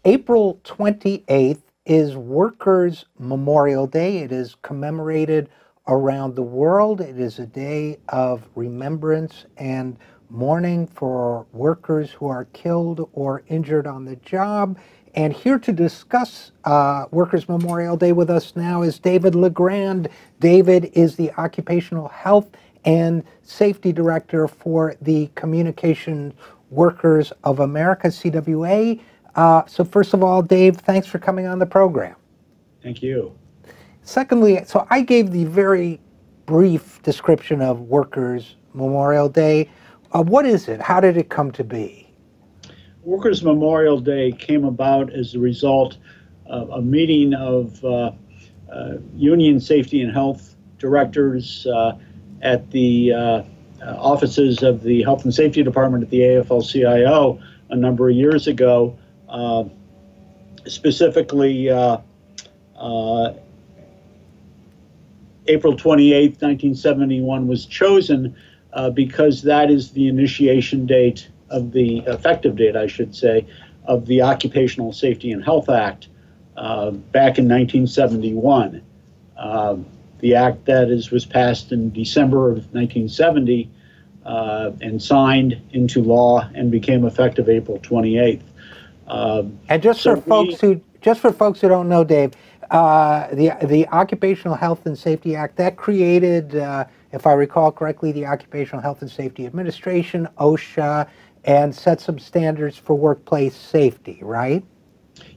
April 28th is Workers' Memorial Day. It is commemorated around the world. It is a day of remembrance and mourning for workers who are killed or injured on the job. And here to discuss Workers' Memorial Day with us now is David LeGrande. David is the Occupational Health and Safety Director for the Communications Workers of America, CWA. So first of all, Dave, thanks for coming on the program. Thank you. Secondly, so I gave the very brief description of Workers' Memorial Day. What is it? How did it come to be? Workers' Memorial Day came about as a result of a meeting of union safety and health directors at the offices of the Health and Safety Department at the AFL-CIO a number of years ago. Specifically, April 28th, 1971 was chosen because that is the initiation date of the effective date, I should say, of the Occupational Safety and Health Act back in 1971. The act that was passed in December of 1970 and signed into law and became effective April 28th. And just for folks who don't know, Dave, the Occupational Health and Safety Act that created, if I recall correctly, the Occupational Health and Safety Administration, OSHA, and set some standards for workplace safety, right?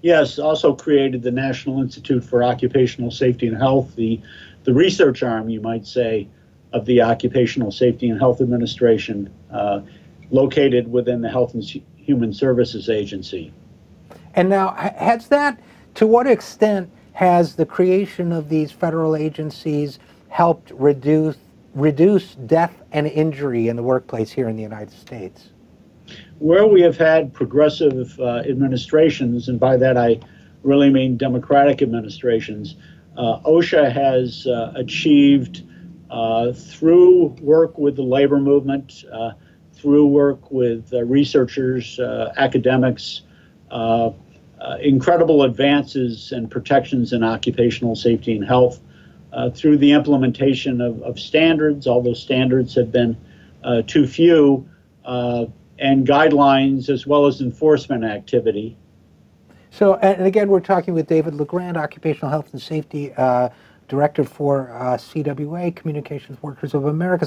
Yes, also created the National Institute for Occupational Safety and Health, the research arm, you might say, of the Occupational Safety and Health Administration, located within the Health and Human Services Agency. And now, to what extent has the creation of these federal agencies helped reduce death and injury in the workplace here in the United States? Where we have had progressive administrations, and by that I really mean democratic administrations, OSHA has achieved through work with the labor movement, through work with researchers, academics, incredible advances and protections in occupational safety and health through the implementation of standards, although standards have been too few, and guidelines as well as enforcement activity. So, and again, we're talking with David LeGrande, Occupational Health and Safety Director for CWA, Communications Workers of America.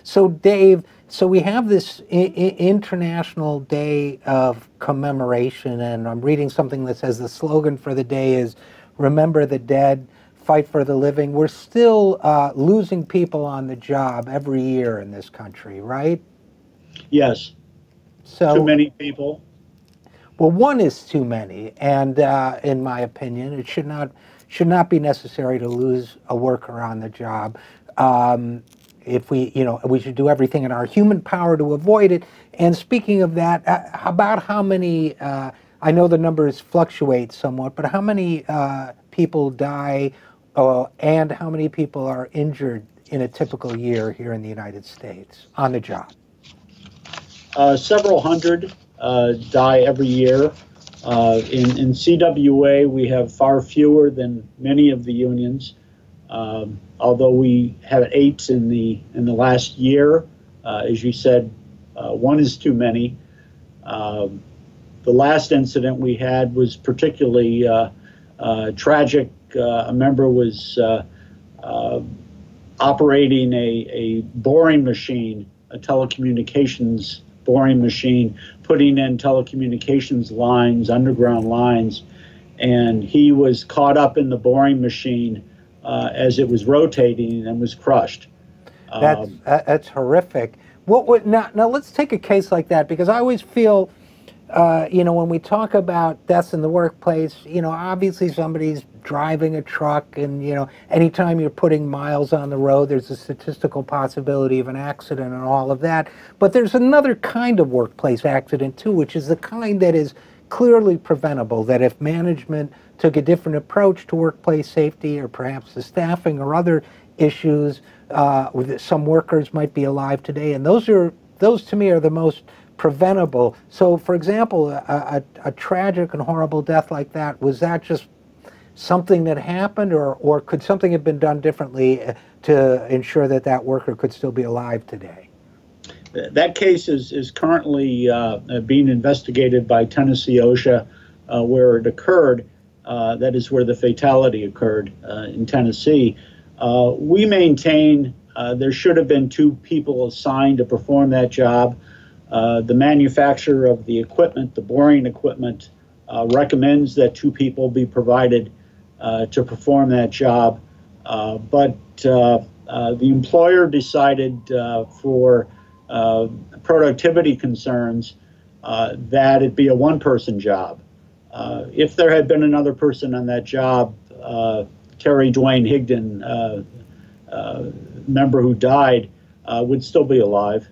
So Dave, so we have this International Day of Commemoration, and I'm reading something that says the slogan for the day is "Remember the dead, fight for the living." We're still losing people on the job every year in this country, right? Yes. So, too many people. Well, one is too many, and in my opinion, it should not be necessary to lose a worker on the job. If we should do everything in our human power to avoid it. And speaking of that, about how many? I know the numbers fluctuate somewhat, but how many people die, and how many people are injured in a typical year here in the United States on the job? Several hundred die every year. In CWA, we have far fewer than many of the unions, although we have 8 in the last year. As you said, one is too many. The last incident we had was particularly tragic. A member was operating a boring machine, a telecommunications boring machine, putting in telecommunications lines, underground lines, and he was caught up in the boring machine as it was rotating and was crushed. That's horrific. What would now let's take a case like that, because I always feel, when we talk about deaths in the workplace, obviously somebody's driving a truck, and anytime you're putting miles on the road, there's a statistical possibility of an accident and all of that. But there's another kind of workplace accident too, which is the kind that is clearly preventable, that if management took a different approach to workplace safety, or perhaps the staffing or other issues, some workers might be alive today. And those are those to me are the most preventable. So, for example, a tragic and horrible death like that, was that just something that happened, or could something have been done differently to ensure that that worker could still be alive today? That case is currently being investigated by Tennessee OSHA, where it occurred. That is where the fatality occurred, in Tennessee. We maintain there should have been 2 people assigned to perform that job. The manufacturer of the equipment, the boring equipment, recommends that 2 people be provided to perform that job. But the employer decided for productivity concerns that it be a 1-person job. If there had been another person on that job, Terry Dwayne Higdon, member who died, would still be alive.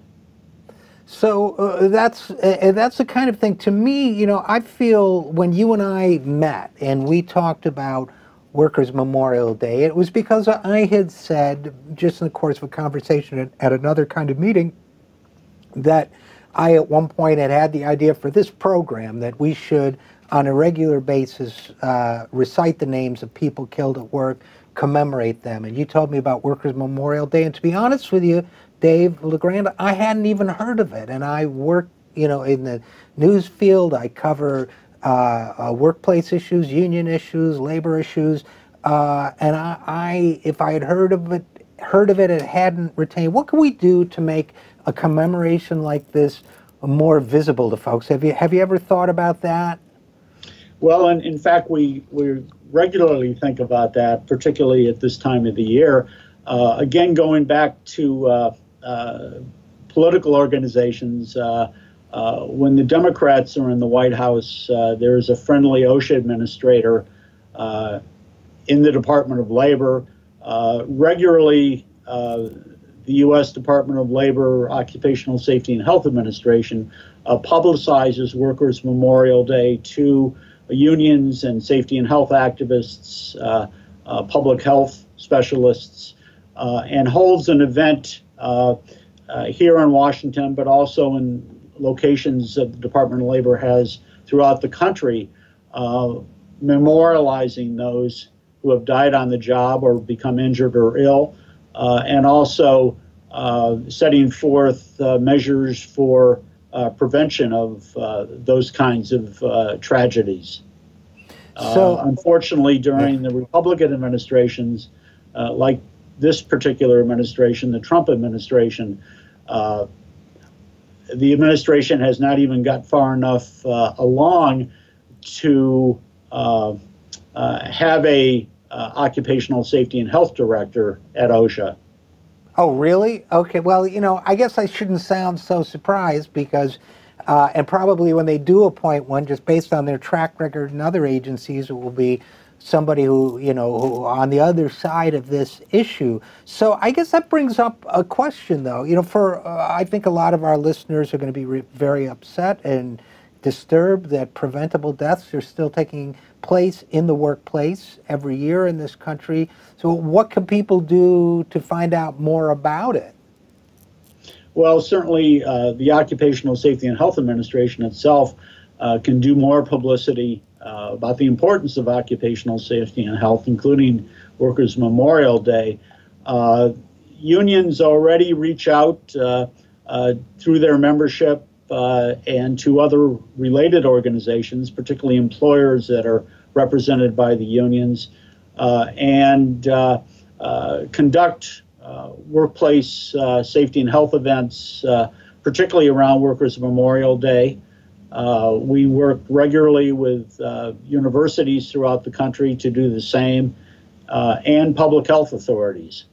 So that's the kind of thing, to me, you know, I feel when you and I met and we talked about Workers' Memorial Day, it was because I had said, just in the course of a conversation at another kind of meeting, that I at one point had the idea for this program that we should, on a regular basis, recite the names of people killed at work, commemorate them. And you told me about Workers' Memorial Day, and to be honest with you, Dave LeGrande, I hadn't even heard of it. And I work, you know, in the news field. I cover workplace issues, union issues, labor issues, and if I had heard of it and hadn't retained, what can we do to make a commemoration like this more visible to folks? Have you ever thought about that? Well, in fact, we regularly think about that, particularly at this time of the year. Again, going back to political organizations, when the Democrats are in the White House, there is a friendly OSHA administrator in the Department of Labor. Regularly, the U.S. Department of Labor Occupational Safety and Health Administration publicizes Workers' Memorial Day to unions and safety and health activists, public health specialists, and holds an event here in Washington, but also in locations that the Department of Labor has throughout the country, memorializing those who have died on the job or become injured or ill, and also setting forth measures for prevention of those kinds of tragedies. So, unfortunately, during the Republican administrations, like this particular administration, the Trump administration, the administration has not even got far enough along to have a occupational safety and health director at OSHA. Oh, really? Okay, well, you know, I guess I shouldn't sound so surprised because, and probably when they do appoint one, just based on their track record in other agencies, it will be somebody who, you know, who on the other side of this issue. So I guess that brings up a question, though. You know, for I think a lot of our listeners are going to be very upset and disturbed that preventable deaths are still taking place in the workplace every year in this country. So what can people do to find out more about it? Well, certainly the Occupational Safety and Health Administration itself can do more publicity about the importance of occupational safety and health, including Workers' Memorial Day. Unions already reach out through their membership and to other related organizations, particularly employers that are represented by the unions, and conduct workplace safety and health events, particularly around Workers' Memorial Day. We work regularly with universities throughout the country to do the same, and public health authorities.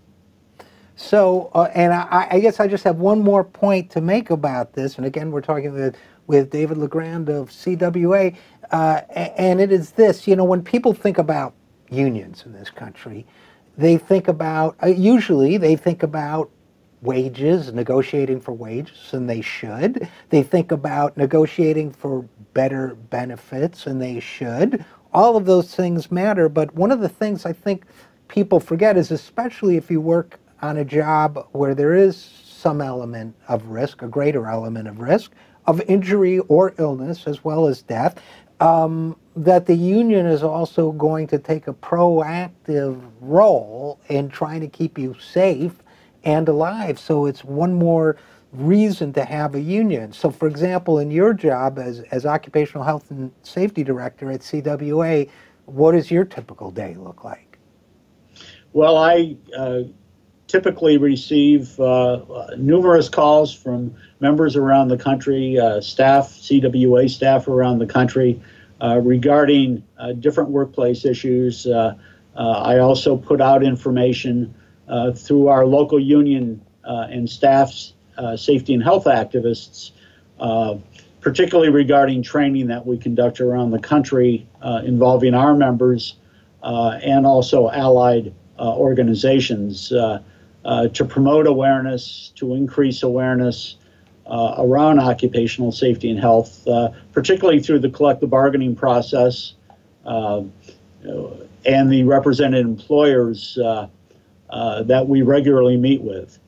So, and I guess I just have one more point to make about this. And again, we're talking with David LeGrande of CWA, and it is this, you know, when people think about unions in this country, they think about, usually they think about wages, negotiating for wages, and they should. They think about negotiating for better benefits, and they should. All of those things matter, but one of the things I think people forget is, especially if you work on a job where there is some element of risk, a greater element of risk, of injury or illness as well as death, that the union is also going to take a proactive role in trying to keep you safe and alive. So it's one more reason to have a union. So for example, in your job as Occupational Health and Safety Director at CWA, what does your typical day look like? Well, I typically receive numerous calls from members around the country, staff, CWA staff around the country, regarding different workplace issues. I also put out information through our local union and staff's safety and health activists, particularly regarding training that we conduct around the country involving our members and also allied organizations to promote awareness, to increase awareness around occupational safety and health, particularly through the collective bargaining process and the represented employers that we regularly meet with.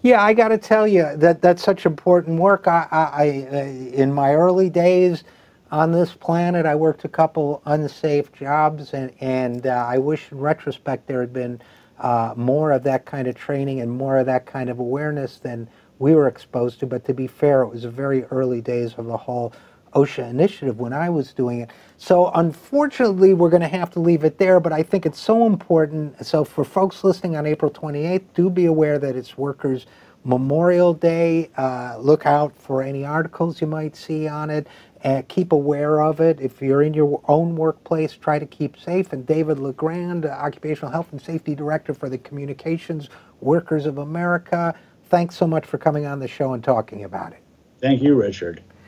Yeah, I got to tell you that's such important work. In my early days on this planet, I worked a couple unsafe jobs, and I wish in retrospect there had been more of that kind of training and more of that kind of awareness than we were exposed to. But to be fair, it was the very early days of the whole OSHA initiative when I was doing it. So unfortunately, we're going to have to leave it there, but I think it's so important. So for folks listening on April 28th, do be aware that it's Workers' Memorial Day. Look out for any articles you might see on it. Keep aware of it. If you're in your own workplace, try to keep safe. And David LeGrande, Occupational Health and Safety Director for the Communications Workers of America, thanks so much for coming on the show and talking about it. Thank you, Richard.